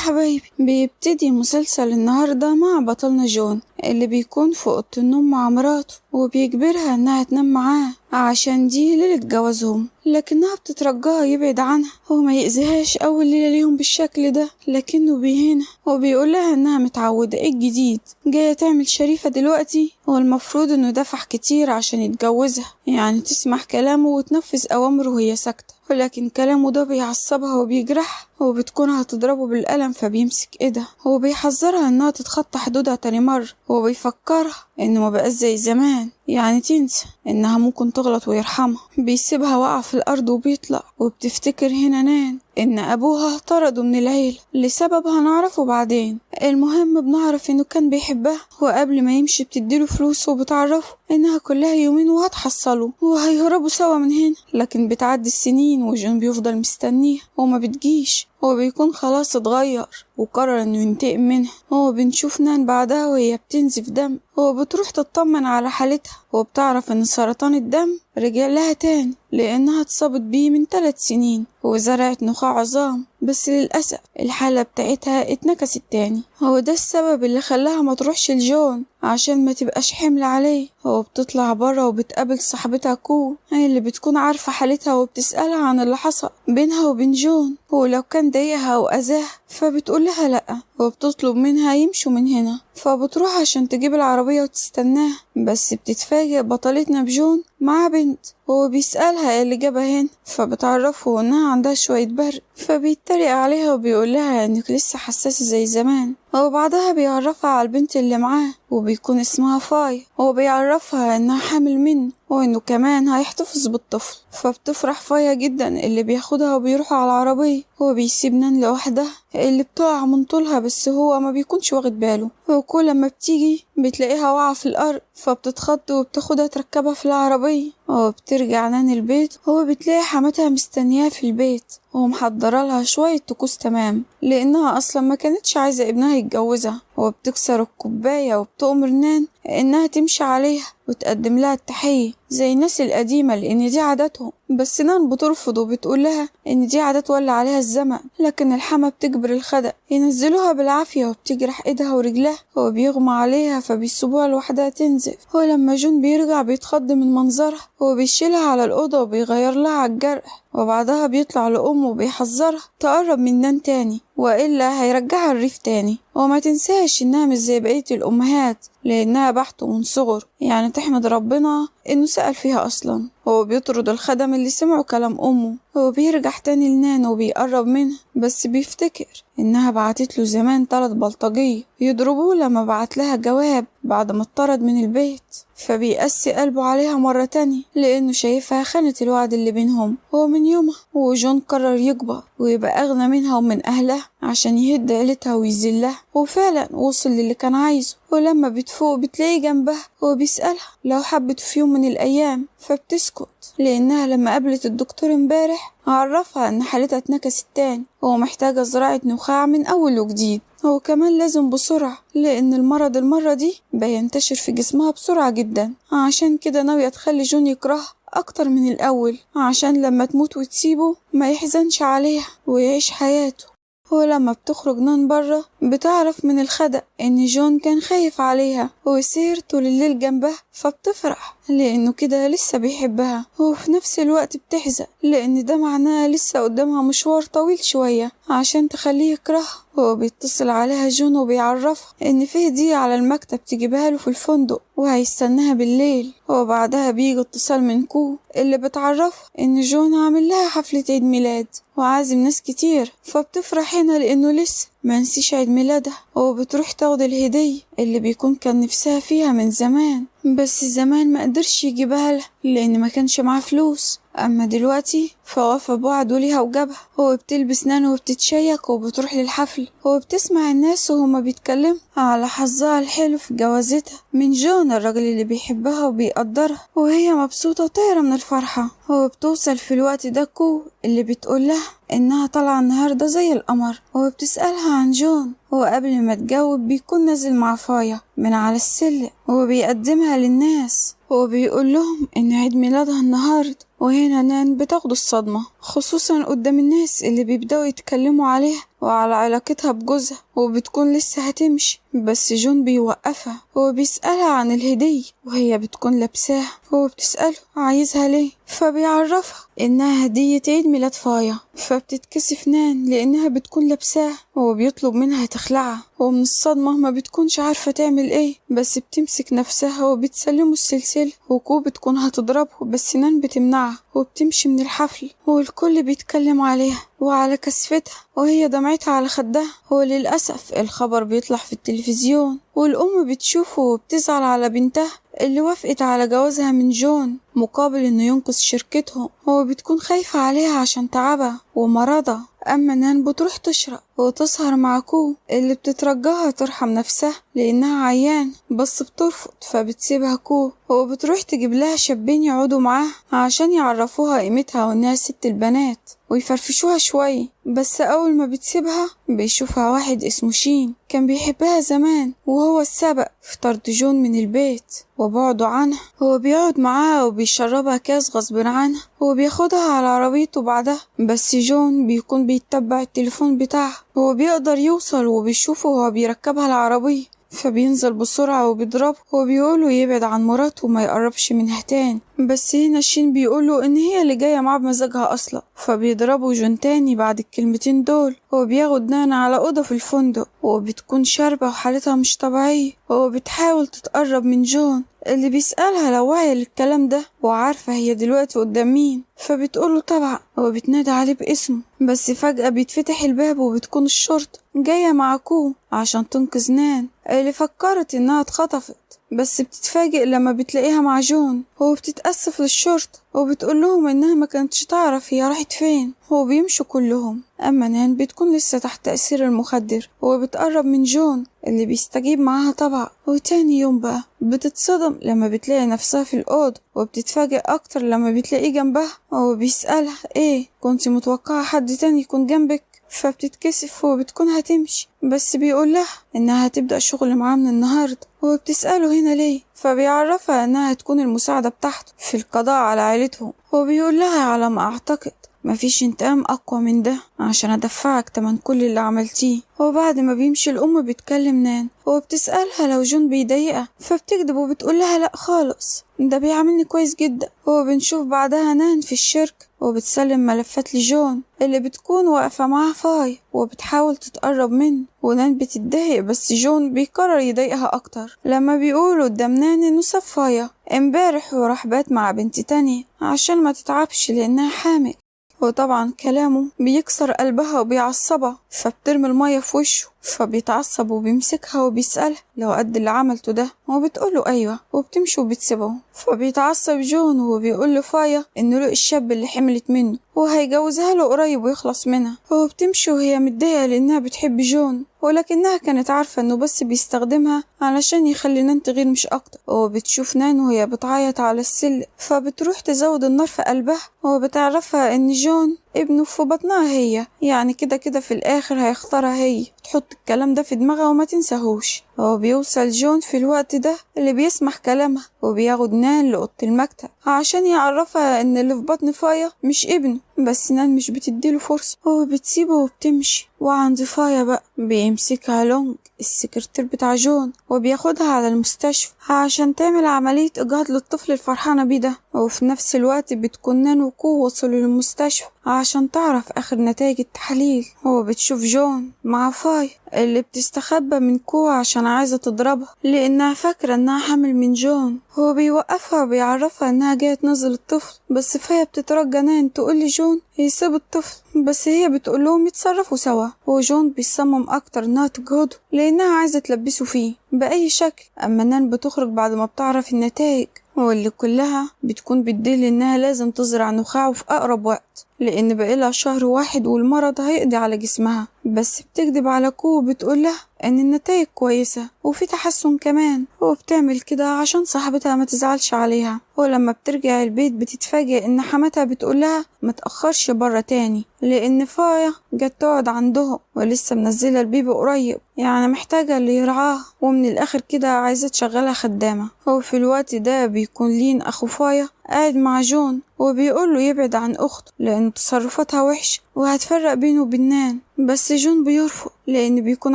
حبايبي، بيبتدي مسلسل النهاردة مع بطلنا جون اللي بيكون في أوضة النوم مع مراته، وبيجبرها إنها تنام معاه عشان دي ليلة جوازهم، لكنها بتترجاه يبعد عنها وما يأذيهاش أول ليلة ليهم بالشكل ده، لكنه بيهينها وبيقولها إنها متعودة. إيه الجديد؟ جاية تعمل شريفة دلوقتي؟ والمفروض إنه دفع كتير عشان يتجوزها، يعني تسمع كلامه وتنفذ أوامره وهي ساكتة، ولكن كلامه ده بيعصبها وبيجرحها وبتكون هتضربه بالقلم، فبيمسك ايدها وبيحذرها انها تتخطى حدودها تاني مرة، وبيفكرها انه ما بقاش زي زمان، يعني تنسى انها ممكن تغلط ويرحمها. بيسيبها واقعة في الارض وبيطلع، وبتفتكر هنا نان ان ابوها طرده من العيلة لسبب هنعرفه بعدين. المهم بنعرف انه كان بيحبها، وقبل ما يمشي بتديله فلوس وبتعرفه انها كلها يومين وهتحصله وهيهربوا سوا من هنا. لكن بتعدي السنين وجون بيفضل مستنيها وما بتجيش، هو بيكون خلاص اتغير وقرر انه ينتقم منها. هو بنشوف نان بعدها وهي بتنزف دم، هو بتروح تطمن على حالتها وبتعرف ان سرطان الدم رجع لها تاني لانها اتصابت بيه من 3 سنين وزرعت نخاع عظام، بس للأسف الحالة بتاعتها اتنكست تاني. هو ده السبب اللي خلاها ما تروحش لجون عشان ما تبقاش حمل عليه. هو بتطلع برا وبتقابل صاحبتها كو، هي اللي بتكون عارفة حالتها وبتسألها عن اللي حصل بينها وبين جون، ولو كان ضايقها وأذاها فبتقولها لأ، وبتطلب منها يمشوا من هنا. فبتروح عشان تجيب العربية وتستناها، بس بتتفاجئ بطلتنا بجون مع بنت، هو بيسألها ايه اللي جابها هنا، فبتعرفه انها عندها شوية برد، فبيتريق عليها وبيقولها انك لسه حساسة زي زمان. وبعدها بيعرفها على البنت اللي معاه وبيكون اسمها فاي، وبيعرفها انها حامل منه وانه كمان هيحتفظ بالطفل. فبتفرح فايا جدا اللي بياخدها وبيروحوا على العربية، هو بيسيب نان لوحدها اللي بتقع من طولها، بس هو ما بيكونش واخد باله، وكل لما بتيجي بتلاقيها واقعة في الأرض، فبتتخض وبتاخدها تركبها في العربية. وبترجع نان البيت، هو بتلاقي حماتها مستنياه في البيت ومحضرة لها شوية طقوس تمام، لأنها أصلا ما كانتش عايزة ابنها يتجوزها. وبتكسر الكوباية وبتأمر نان إنها تمشي عليها وتقدم لها التحية زي الناس القديمة لأن دي عاداتهم، بس نان بترفض وبتقول لها إن دي عادات ولى عليها الزمن. لكن الحما بتجبر الخدق ينزلوها بالعافية وبتجرح إيدها ورجلها وبيغمى عليها، فبيسيبوها لوحدها تنزف. ولما جون بيرجع بيتخض من منظرها وبيشيلها على الأوضة وبيغير لها على الجرح، وبعدها بيطلع لأمه وبيحذرها تقرب من نان تاني وإلا هيرجعها الريف تاني. وما تنساش إنها مش زي بقية الأمهات لأنها بحته من صغر، يعني تحمد ربنا إنه سأل فيها أصلا. هو بيطرد الخدم اللي سمعوا كلام أمه، هو بيرجع تاني لنان وبيقرب منها، بس بيفتكر إنها بعتت له زمان 3 بلطجية يضربوه لما بعت لها جواب بعد ما اتطرد من البيت، فبيقسي قلبه عليها مرة تانية لأنه شايفها خانت الوعد اللي بينهم. هو من يومها وجون قرر يكبر ويبقى أغنى منها ومن أهلها عشان يهد عيلتها ويذلها، وفعلا وصل للي كان عايزه. ولما بتفوق بتلاقي جنبها وبيسألها لو حبت في يوم من الأيام، فبتسكت لأنها لما قابلت الدكتور امبارح عرفها إن حالتها اتنكست تاني ومحتاجة زراعة نخاع من أول وجديد، هو كمان لازم بسرعة لأن المرض المرة دي بينتشر في جسمها بسرعة جدا. عشان كده ناوية تخلي جون يكرهها أكتر من الأول عشان لما تموت وتسيبه ما يحزنش عليها ويعيش حياته. ولما بتخرج نان برا بتعرف من الخدق ان جون كان خايف عليها وسير طول الليل جنبها، فبتفرح لانه كده لسه بيحبها، وفي نفس الوقت بتحزن لان ده معناه لسه قدامها مشوار طويل شوية عشان تخليه يكرهها. هو بيتصل عليها جون وبيعرفها ان فيه هدية على المكتب تجيبها له في الفندق وهيستناها بالليل. وبعدها بيجي اتصال من كو اللي بتعرفها ان جون عامل لها حفلة عيد ميلاد وعازم ناس كتير، فبتفرح هنا لانه لسه ما نسيش عيد ميلادها، وبتروح تاخد الهدية اللي بيكون كان نفسها فيها من زمان، بس زمان ما قدرش يجيبها لها لان ما كانش معاه فلوس. اما دلوقتي فوفى بوعده ليها وجابها. هو بتلبس نانو وبتتشيك وبتروح للحفل وبتسمع الناس وهما بيتكلموا على حظها الحلو في جوازتها من جون الراجل اللي بيحبها وبيقدرها، وهي مبسوطة وطايرة من الفرحة. هو بتوصل في الوقت ده كو اللي بتقول لها انها طالعة النهاردة زي القمر، وبتسألها عن جون. وقبل ما تجاوب بيكون نازل مع فايا من على السلم وبيقدمها للناس وبيقول لهم ان عيد ميلادها النهاردة. وهنا نان بتاخد الصدمة خصوصا قدام الناس اللي بيبدأوا يتكلموا عليها وعلى علاقتها بجوزها وبتكون لسه هتمشي، بس جون بيوقفها وبيسألها عن الهدية وهي بتكون لابساها، وبتسأله عايزها ليه، فبيعرفها إنها هدية عيد ميلاد فايا، فبتتكسف نان لأنها بتكون لابساها وبيطلب منها تخلعها، ومن الصدمة ما بتكونش عارفة تعمل ايه، بس بتمسك نفسها وبتسلمه السلسلة، وكو بتكون هتضربه بس نان بتمنعها وبتمشي من الحفل، والكل بيتكلم عليها وعلى كسفتها وهي دمعتها على خدها. وللأسف الخبر بيطلع في التلفزيون والأم بتشوفه وبتزعل على بنتها اللي وافقت على جوازها من جون مقابل إنه ينقذ شركتهم، وبتكون خايفة عليها عشان تعبها ومرضها. أما نان بتروح تشرق وتسهر مع كو اللي بتترجاها ترحم نفسها لأنها عيان، بس بترفض فبتسيبها كو وبتروح تجيب لها شابين يقعدوا معاها عشان يعرفوها قيمتها وإنها ست البنات ويفرفشوها شوية. بس أول ما بتسيبها بيشوفها واحد اسمه شين كان بيحبها زمان، وهو السبب في طرد جون من البيت وبعده عنها. هو بيقعد معاها وبيشربها كاس غصب عنها وبياخدها على عربيته بعدها، بس جون بيكون بيتبع التليفون بتاعها وبيقدر يوصل وبيشوفه وهو بيركبها العربية، فبينزل بسرعة وبيضربه وبيقوله يبعد عن مراته وما يقربش منها تاني. بس هنا شين بيقوله ان هي اللي جاية معاه بمزاجها اصلا، فبيضربوا جون تاني بعد الكلمتين دول. وبياخد نانا على اوضة في الفندق وبتكون شاربة وحالتها مش طبيعية، وبتحاول تتقرب من جون اللي بيسألها لو واعية للكلام ده وعارفة هي دلوقتي قدام مين، فبتقوله طبعا وبتنادى عليه باسمه. بس فجأة بيتفتح الباب وبتكون الشرطة جاية مع كو عشان تنقذ نان اللي فكرت انها اتخطفت، بس بتتفاجئ لما بتلاقيها مع جون وبتتأسف للشرطة وبتقول لهم انها ما كانتش تعرف هي راحت فين، وبيمشوا كلهم. اما نان بتكون لسه تحت تأثير المخدر وبتقرب من جون اللي بيستجيب معاها طبعا. وتاني يوم بقى بتتصدم لما بتلاقي نفسها في الأوضة، وبتتفاجئ اكتر لما بتلاقيه جنبها وبيسألها ايه كنتي متوقعة حد تاني يكون جنبك، فبتتكسف وبتكون هتمشي، بس بيقول لها انها هتبدأ شغل معاه من النهاردة، وبتسأله هنا ليه، فبيعرفها انها هتكون المساعدة بتاعته في القضاء على عائلتهم. وبيقول لها على ما اعتقد مفيش انتقام اقوى من ده عشان ادفعك تمن كل اللي عملتيه. وبعد ما بيمشي الام بتكلم نان وبتسألها لو جون بيضايقها، فبتكذب وبتقول لها لا خالص ده بيعاملني كويس جدا. وبنشوف بعدها نان في الشركة وبتسلم ملفات لجون اللي بتكون واقفة معاه فاي وبتحاول تتقرب منه، ونان بتتضايق بس جون بيقرر يضايقها اكتر لما بيقولوا قدام نان انه ساب فايا امبارح وراح بات مع بنت تانية عشان ما تتعبش لانها حامل. وطبعا كلامه بيكسر قلبها وبيعصبها، فبترمي المية في وشه، فبيتعصب وبيمسكها وبيسألها لو قد اللي عملته ده، وبتقوله ايوه وبتمشي وبتسيبه. فبيتعصب جون وبيقول لفايا انه لقى الشاب اللي حملت منه وهيجوزها له قريب ويخلص منها. وبتمشي وهي متضايقة لانها بتحب جون، ولكنها كانت عارفة انه بس بيستخدمها علشان يخلي نان تغير مش اكتر. وبتشوف نان وهي بتعيط على السلم، فبتروح تزود النار في قلبها وبتعرفها ان جون ابنه في بطنها هي، يعني كده كده في الاخر هيختارها هي. تحط الكلام ده في دماغها وما تنساهوش. وبيوصل جون في الوقت ده اللي بيسمح كلامها وبياخد نان لأوضة المكتب عشان يعرفها ان اللي في بطن فايا مش ابنه، بس نان مش بتديله فرصة وبتسيبه وبتمشي. وعند فايا بقى بيمسكها لونج السكرتير بتاع جون وبياخدها على المستشفى عشان تعمل عملية إجهاض للطفل الفرحانة بيه ده. وفي نفس الوقت بتكون نان وكو وصلوا للمستشفى عشان تعرف آخر نتائج التحاليل. وبتشوف جون مع فاي اللي بتستخبى من كو عشان عايزة تضربها لأنها فاكرة إنها حامل من جون. هو بيوقفها وبيعرفها إنها جاية تنزل الطفل، بس فايا بتترجى نان تقول لجون يسيب الطفل، بس هي بتقول لهم يتصرفوا سوا. وجون بيصمم أكتر إنها تجهضه لأنها عايزة تلبسه فيه بأي شكل. أما نان بتخرج بعد ما بتعرف النتائج، واللي كلها بتكون بتدل إنها لازم تزرع نخاعه في أقرب وقت لأن بقيلها شهر واحد والمرض هيقضي على جسمها. بس بتكذب على كو وبتقول لها ان النتائج كويسة وفي تحسن كمان، وبتعمل كده عشان صاحبتها ما تزعلش عليها. ولما بترجع البيت بتتفاجئ ان حماتها بتقول لها ما تأخرش برا تاني لان فايا جت تقعد عندهم ولسه منزلة البيبي قريب، يعني محتاجة اللي يرعاها، ومن الاخر كده عايزة تشغلها خدامة. وفي الوقت ده بيكون لين اخو فايا قاعد مع جون وبيقوله يبعد عن اخته لان تصرفاتها وحشة وهتفرق بينه وبين نان. بس جون بيرفض لأن بيكون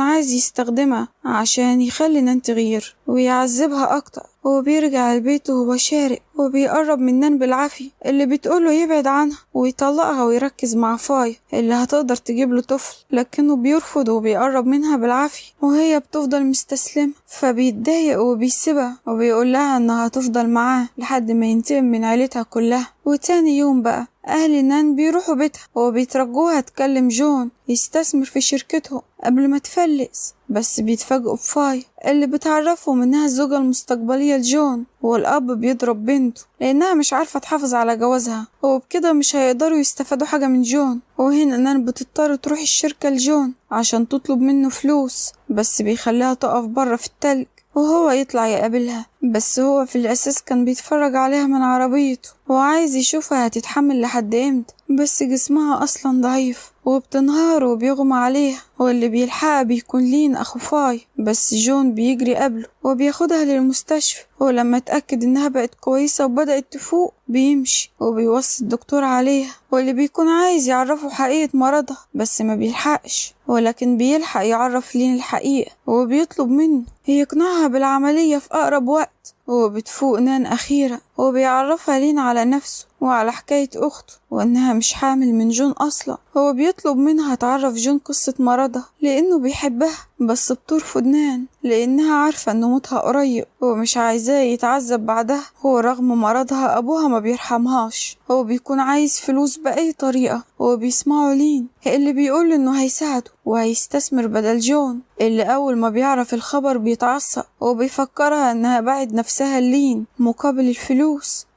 عايز يستخدمها عشان يخلي نان تغير ويعذبها أكتر. وبيرجع البيت وهو شارق وبيقرب من نان بالعافية اللي بتقوله يبعد عنها ويطلقها ويركز مع فاي اللي هتقدر تجيب له طفل، لكنه بيرفض وبيقرب منها بالعافية وهي بتفضل مستسلمة. فبيتضايق وبيسيبها وبيقول لها انها هتفضل معاه لحد ما ينتقم من عيلتها كلها. وتاني يوم بقى أهل نان بيروحوا بيتها وبيترجوها تكلم جون يستثمر في شركتهم قبل ما تفلس، بس بيتفاجئوا بفاي اللي بتعرفهم إنها الزوجة المستقبلية لجون. والأب بيضرب بنته لأنها مش عارفة تحافظ على جوازها وبكده مش هيقدروا يستفادوا حاجة من جون. وهنا نان بتضطر تروح الشركة لجون عشان تطلب منه فلوس، بس بيخليها تقف برا في التلج وهو يطلع يقابلها. بس هو في الأساس كان بيتفرج عليها من عربيته وعايز يشوفها هتتحمل لحد امتى، بس جسمها أصلا ضعيف وبتنهار وبيغمى عليها. واللي بيلحقها بيكون لين أخو فاي، بس جون بيجري قبله وبياخدها للمستشفى. ولما اتأكد إنها بقت كويسة وبدأت تفوق بيمشي وبيوصي الدكتور عليها، واللي بيكون عايز يعرفه حقيقة مرضها بس ما بيلحقش، ولكن بيلحق يعرف لين الحقيقة وبيطلب منه يقنعها بالعملية في أقرب وقت. وبتفوق نان أخيرا وبيعرفها لين على نفسه وعلى حكاية أخته وإنها مش حامل من جون أصلا. هو بيطلب منها تعرف جون قصة مرضها لأنه بيحبها، بس بترفض نان لأنها عارفة إن موتها قريب ومش عايزاه يتعذب بعدها. هو رغم مرضها أبوها ما بيرحمهاش، هو بيكون عايز فلوس بأي طريقة وبيسمعه لين اللي بيقول إنه هيساعده وهيستثمر بدل جون، اللي أول ما بيعرف الخبر بيتعصب وبيفكرها إنها باعت نفسها لين مقابل الفلوس.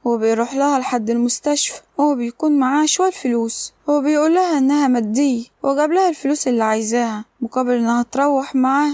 وبيروح لها لحد المستشفى وبيكون معاه شوية فلوس وبيقول لها إنها مادية وجاب لها الفلوس اللي عايزاها مقابل إنها تروح معاه.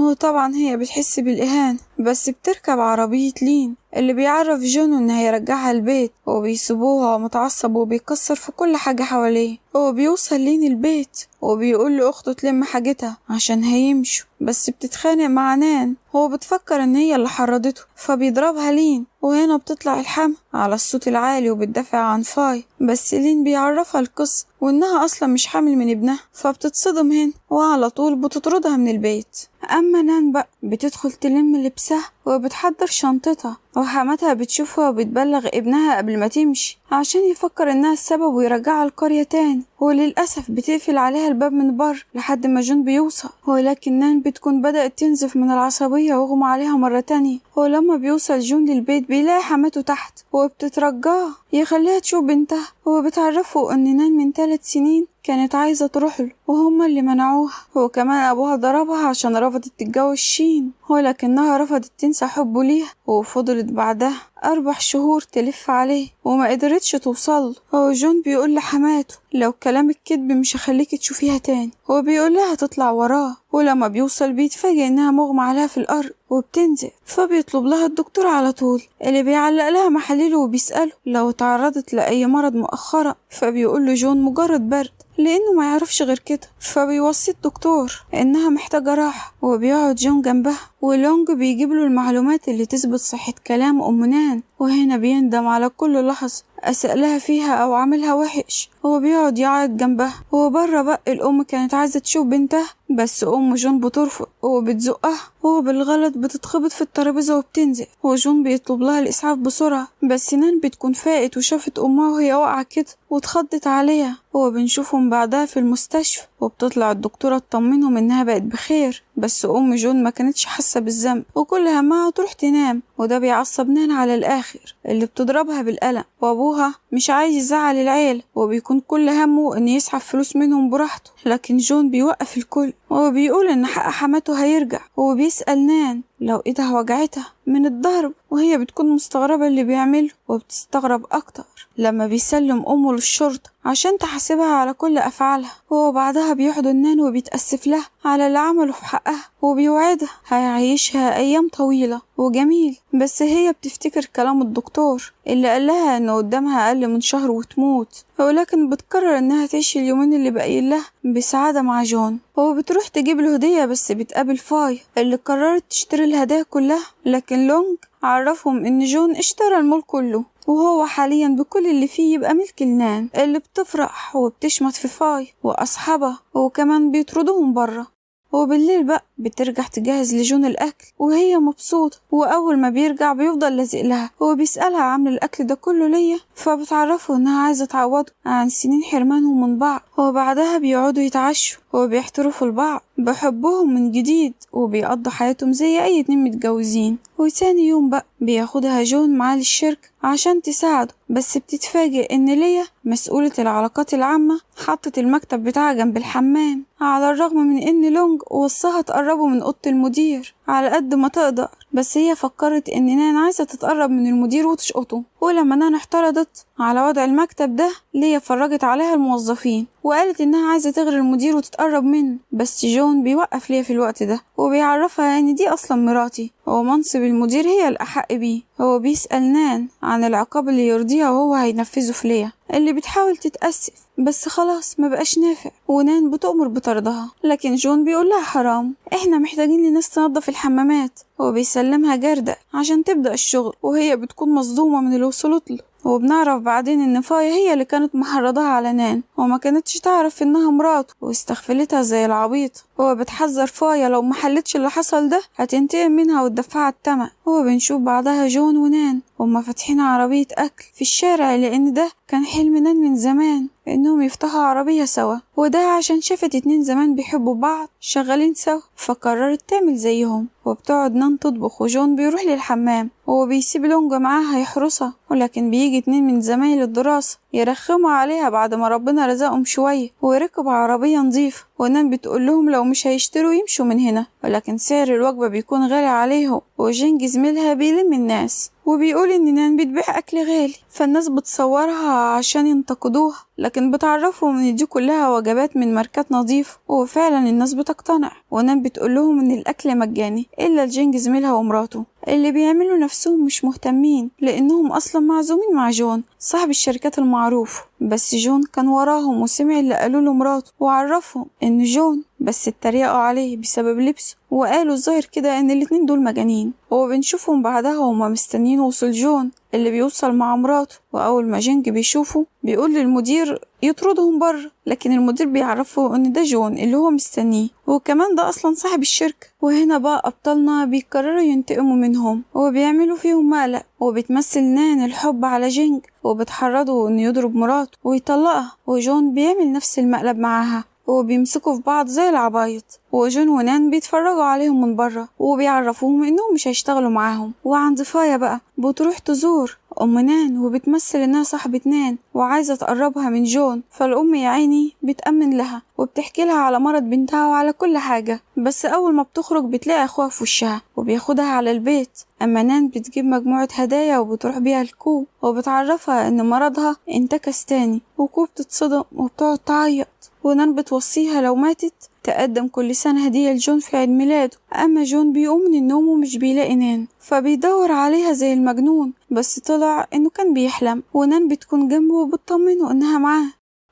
هو طبعا هي بتحس بالإهانة بس بتركب عربية لين اللي بيعرف جون إنه هيرجعها البيت، وبيسيبوها متعصب وبيكسر في كل حاجة حواليه. هو بيوصل لين البيت وبيقول لأخته تلم حاجتها عشان هيمشوا، بس بتتخانق مع نان. هو بتفكر إن هي اللي حرضته فبيضربها لين. وهنا بتطلع الحما على الصوت العالي وبتدافع عن فاي، بس لين بيعرفها القصة وإنها أصلا مش حامل من ابنها، فبتتصدم هنا وعلى طول بتطردها من البيت. أما نان بقى بتدخل تلم لبسها وبتحضر شنطتها، وحماتها بتشوفها وبتبلغ ابنها قبل ما تمشي عشان يفكر إنها السبب ويرجعها القرية تاني. وللأسف بتقفل عليها الباب من بره لحد ما جون بيوصل، ولكن نان بتكون بدأت تنزف من العصبية ويغمى عليها مرة تانية. ولما بيوصل جون للبيت بيلاقي حماته تحت وبتترجاه يخليها تشوف بنتها، وبتعرفه إن نان من 3 سنين كانت عايزة تروحله وهما اللي منعوها، وكمان أبوها ضربها عشان رفضت تتجوز شين، ولكنها رفضت تنسى حبه ليها وفضلت بعدها 4 شهور تلف عليه وما قدرتش توصل. هو جون بيقول لحماته لو كلام الكذب مش هخليك تشوفيها تاني، هو بيقول لها تطلع وراه. ولما بيوصل بيتفاجئ انها مغمى عليها في الارض وبتنزل، فبيطلب لها الدكتور على طول اللي بيعلق لها محاليله وبيسأله لو تعرضت لأي مرض مؤخرا، فبيقول له جون مجرد برد لأنه ما يعرفش غير كده. فبيوصي الدكتور إنها محتاجة راحة وبيقعد جون جنبها، ولونج بيجيب له المعلومات اللي تثبت صحة كلام أم نان. وهنا بيندم على كل لحظة أسأل لها فيها أو عاملها وحش، هو بيقعد يعيط جنبها. وبره بقى الأم كانت عايزة تشوف بنتها بس أم جون بترفض وبتزقها، وهو بالغلط بتتخبط في الترابيزة وبتنزل. وجون بيطلب لها الإسعاف بسرعة، بس نان بتكون فاقت وشافت أمها وهي واقعة كده واتخضت عليها. وبنشوفهم بعدها في المستشفى وبتطلع الدكتورة تطمنهم إنها بقت بخير، بس أم جون ما كانتش حاسة بالذنب وكل همها تروح تنام. وده بيعصب نان على الآخر اللي بتضربها بالقلم. وأبوها مش عايز يزعل العيلة وبيكون كل همه إن يسحب فلوس منهم براحته، لكن جون بيوقف الكل وبيقول إن حق حماته هيرجع. وبيسأل نان لو ايدها وجعتها من الضرب، وهي بتكون مستغربة اللي بيعمله وبتستغرب أكتر لما بيسلم أمه للشرطة عشان تحاسبها على كل أفعالها. وهو بعدها بيحضن نان وبيتأسف لها على اللي عمله في حقها وبيوعدها هيعيشها أيام طويلة وجميل. بس هي بتفتكر كلام الدكتور اللي قال لها إنه قدامها أقل من شهر وتموت، ولكن بتقرر إنها تعيش اليومين اللي باقيين لها بسعادة مع جون. وبتروح تجيب له هدية بس بتقابل فاي اللي قررت تشتري الهدايا كلها، لكن لونج عرفهم إن جون اشترى المول كله وهو حاليا بكل اللي فيه يبقى ملك لنان اللي بتفرح وبتشمت في فاي وأصحابها وكمان بيطردوهم برا. وبالليل بقى بترجع تجهز لجون الأكل وهي مبسوطة، وأول ما بيرجع بيفضل لازق لها وبيسألها عامل الأكل ده كله ليا، فبتعرفه إنها عايزة تعوضه عن سنين حرمانهم من بعض. وبعدها بيقعدوا يتعشوا وبيحترفوا البعض بحبهم من جديد وبيقضوا حياتهم زي أي اتنين متجوزين. وتاني يوم بقى بياخدها جون معاه للشركة عشان تساعده، بس بتتفاجئ إن ليا مسؤولة العلاقات العامة حطت المكتب بتاعها جنب الحمام، على الرغم من إن لونج وصاها تقربه من أوضة المدير على قد ما تقدر، بس هي فكرت إن نان عايزة تتقرب من المدير وتشقطه. ولما نان اعترضت على وضع المكتب ده، ليا فرجت عليها الموظفين وقالت إنها عايزة تغري المدير وتتقرب منه، بس جون بيوقف ليا في الوقت ده وبيعرفها إن دي أصلا مراتي ومنصب المدير هي الأحق بيه. هو بيسأل نان عن العقاب اللي يرضيها وهو هينفذه في ليا اللي بتحاول تتأسف، بس خلاص ما بقاش نافع ونان بتؤمر بطردها. لكن جون بيقول لها حرام، احنا محتاجين لناس تنظف الحمامات. هو بيسلمها جردة عشان تبدأ الشغل وهي بتكون مصدومة من اللي وصلت له. وبنعرف بعدين ان فايا هي اللي كانت محرضها على نان وما كانتش تعرف انها مراته واستغفلتها زي العبيط. هو بتحذر فايا لو ما حلتش اللي حصل ده هتنتقم منها وتدفعها الثمن. هو بنشوف بعدها جون ونان هما فاتحين عربية اكل في الشارع، لان ده كان حلم نان من زمان انهم يفتحوا عربية سوا، وده عشان شافت اتنين زمان بيحبوا بعض شغالين سوا فقررت تعمل زيهم. وبتقعد نان تطبخ وجون بيروح للحمام وهو بيسيب لونج معاها يحرسها، ولكن بيجي اتنين من زمايل الدراسة يرخموا عليها بعد ما ربنا رزقهم شوية وركبوا عربية نظيفة. ونان بتقول لهم لو مش هيشتروا يمشوا من هنا، ولكن سعر الوجبة بيكون غالي عليهم. وجينج زميلها بيلم الناس وبيقول ان نان بتبيع اكل غالي، فالناس بتصورها عشان ينتقدوها، لكن بتعرفهم ان دي كلها وجبات من ماركات نظيفة. وفعلا الناس بتقتنع. ونان بتقول لهم ان الاكل مجاني الا لجينج زميلها ومراته اللي بيعملوا نفسهم مش مهتمين لانهم اصلا معزومين مع جون صاحب الشركات المعروف. بس جون كان وراهم وسمع اللي قالوا له مراته وعرفهم ان جون بس اتريقوا عليه بسبب لبسه وقالوا الظاهر كده ان الاتنين دول مجانين. وبنشوفهم بعدها وهما مستنيين وصول جون اللي بيوصل مع مراته، واول ما جينج بيشوفه بيقول للمدير يطردهم بره، لكن المدير بيعرفه ان ده جون اللي هو مستنيه وكمان ده اصلا صاحب الشركة. وهنا بقى ابطالنا بيقرروا ينتقموا منهم وبيعملوا فيهم مقلق. وبتمثل نان الحب على جينج وبتحرضه انه يضرب مراته ويطلقها، وجون بيعمل نفس المقلب معاها وبيمسكوا في بعض زي العبايط. وجون ونان بيتفرجوا عليهم من بره وبيعرفوهم انهم مش هيشتغلوا معاهم. وعند فايا بقى بتروح تزور ام نان وبتمثل انها صاحبة نان وعايزة تقربها من جون، فالام يا عيني بتأمن لها وبتحكي لها على مرض بنتها وعلى كل حاجة. بس اول ما بتخرج بتلاقي اخوها في وشها وبياخدها على البيت. اما نان بتجيب مجموعة هدايا وبتروح بيها لكو وبتعرفها ان مرضها انتكس تاني، وكو بتتصدم وبتقعد تعيط. ونان بتوصيها لو ماتت تقدم كل سنة هدية لجون في عيد ميلاده. أما جون بيقوم من النوم ومش بيلاقي نان فبيدور عليها زي المجنون، بس طلع إنه كان بيحلم. ونان بتكون جنبه وبتطمنه إنها معاه.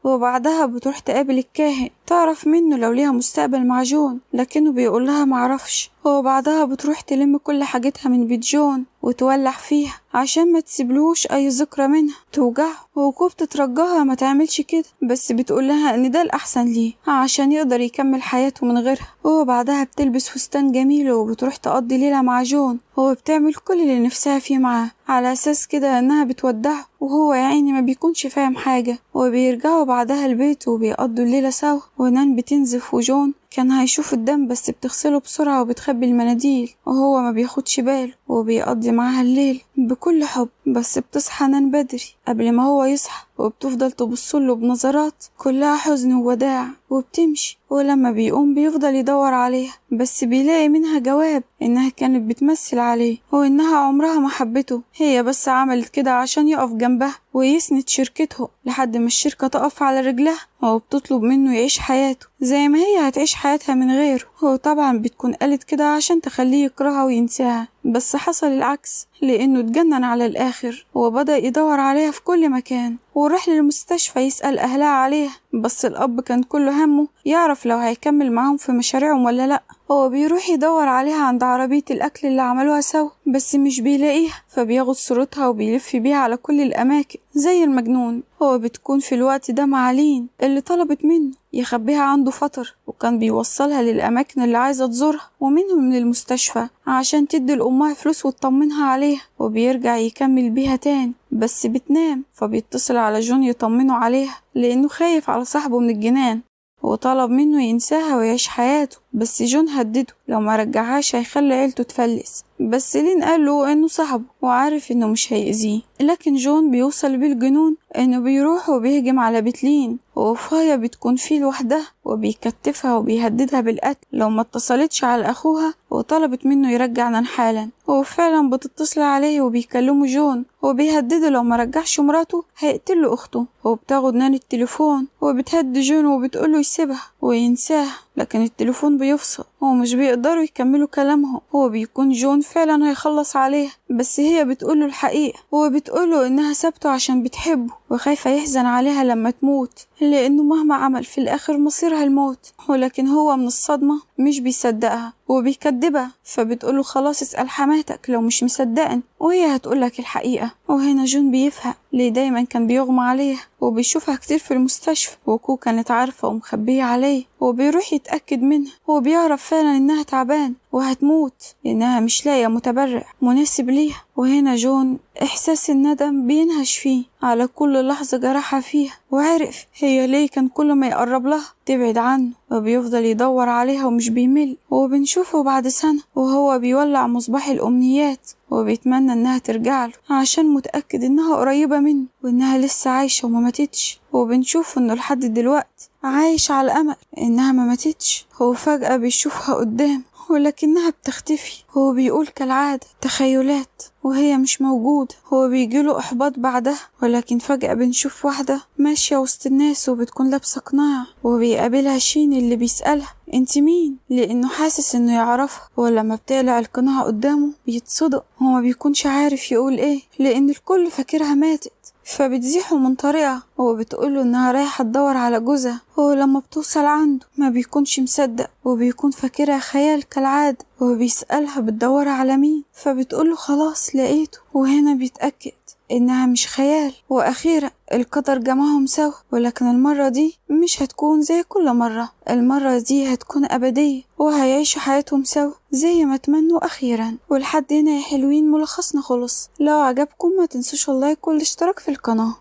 وبعدها بتروح تقابل الكاهن تعرف منه لو ليها مستقبل مع جون، لكنه بيقول لها معرفش. وبعدها بتروح تلم كل حاجتها من بيت جون وتولع فيها عشان ما تسيبلوش اي ذكرى منها توجعه. وكوب بتترجاها ما تعملش كده، بس بتقول لها ان ده الاحسن ليه عشان يقدر يكمل حياته من غيرها. وبعدها بتلبس فستان جميل وبتروح تقضي ليلة مع جون وبتعمل كل اللي نفسها فيه معاه على اساس كده انها بتودعه، وهو يا عيني ما بيكونش فاهم حاجة. وبيرجعوا بعدها البيت وبيقضوا الليلة سوا. ونان بتنزف وجون كان هيشوف الدم بس بتغسله بسرعة وبتخبي المناديل وهو ما بياخدش باله وبيقضي معاها الليل بكل حب. بس بتصحى نان بدري قبل ما هو يصحى وبتفضل تبصله بنظرات كلها حزن ووداع وبتمشي. ولما بيقوم بيفضل يدور عليها بس بيلاقي منها جواب انها كانت بتمثل عليه وانها عمرها ما حبته، هي بس عملت كده عشان يقف جنبها ويسند شركته لحد ما الشركة تقف على رجلها وبتطلب منه يعيش حياته زي ما هي هتعيش حياتها من غيره. هو طبعا بتكون قالت كده عشان تخليه يكرهها وينساها، بس حصل العكس لأنه اتجنن على الآخر وبدأ يدور عليها في كل مكان وراح للمستشفى يسأل أهلها عليها، بس الأب كان كل همه يعرف لو هيكمل معاهم في مشاريعهم ولا لأ. هو بيروح يدور عليها عند عربية الأكل اللي عملوها سوا، بس مش بيلاقيها، فبياخد صورتها وبيلف بيها على كل الأماكن زي المجنون. هو بتكون في الوقت ده مع لين اللي طلبت منه يخبيها عنده فترة، وكان بيوصلها للأماكن اللي عايزة تزورها ومنهم للمستشفى عشان تدي لأمها فلوس وتطمنها عليها، وبيرجع يكمل بيها تاني بس بتنام. فبيتصل على جون يطمنه عليها لأنه خايف على صاحبه من الجنان، وطلب منه ينساها ويعيش حياته، بس جون هدده لو ما رجعهاش هيخلي عيلته تفلس. بس لين قال له انه صاحبه وعارف انه مش هيأذيه، لكن جون بيوصل بيه الجنون انه بيروح وبيهجم على بيت لين، وفايا بتكون فيه لوحدها وبيكتفها وبيهددها بالقتل لو ما اتصلتش على اخوها وطلبت منه يرجع نان حالا. وفعلا بتتصل عليه وبيكلمه جون وبيهدده لو ما رجعش مراته هيقتله اخته، وبتاخد نان التليفون وبتهدد جون وبتقوله يسيبها وينساها، لكن التليفون بيفصل ومش بيقدروا يكملوا كلامهم. هو بيكون جون فعلا هيخلص عليها، بس هي بتقوله الحقيقة وبتقوله انها سابته عشان بتحبه وخايفة يحزن عليها لما تموت، لانه مهما عمل في الاخر مصيرها الموت. ولكن هو من الصدمة مش بيصدقها وبيكدبها، فبتقوله خلاص اسأل حماتك لو مش مصدقن وهي هتقولك الحقيقة. وهنا جون بيفهم ليه دايما كان بيغمى عليها وبيشوفها كتير في المستشفى، وكو كانت عارفة ومخبية عليه، وبيروح يتأكد منها وبيعرف فعلا انها تعبان وهتموت لانها مش لاقية متبرع مناسب ليها. وهنا جون احساس الندم بينهش فيه على كل لحظة جرحها فيها، وعرف هي ليه كان كل ما يقرب لها تبعد عنه، وبيفضل يدور عليها ومش بيمل. وبنشوفه بعد سنة وهو بيولع مصباح الأمنيات وبيتمنى انها ترجع له عشان متأكد انها قريبة منه وانها لسه عايشة وما ماتتش. وبنشوفه انه لحد دلوقتي عايش على الأمل انها ما ماتتش. هو فجأة بيشوفها قدام ولكنها بتختفي. هو بيقول كالعادة تخيلات وهي مش موجودة. هو بيجيله إحباط بعدها، ولكن فجأة بنشوف واحدة ماشية وسط الناس وبتكون لابسة قناع، وبيقابلها شين اللي بيسألها انت مين، لأنه حاسس انه يعرفها. ولما بتقلع القناع قدامه بيتصدق، هو ما بيكونش عارف يقول ايه لأن الكل فاكرها ماتت. فبتزيحه من طريقها وبتقوله انها رايحة تدور على جوزها. هو لما بتوصل عنده ما بيكونش مصدق وبيكون فاكرها خيال كالعادة، وبيسألها بتدور على مين، فبتقوله خلاص لقيته. وهنا بيتأكد إنها مش خيال. وأخيرا القدر جمعهم سوا، ولكن المرة دي مش هتكون زي كل مرة، المرة دي هتكون أبدية وهيعيشوا حياتهم سوا زي ما تمنوا أخيرا. ولحد هنا يا حلوين ملخصنا خلص. لو عجبكم ما تنسوش اللايك والاشتراك في القناة.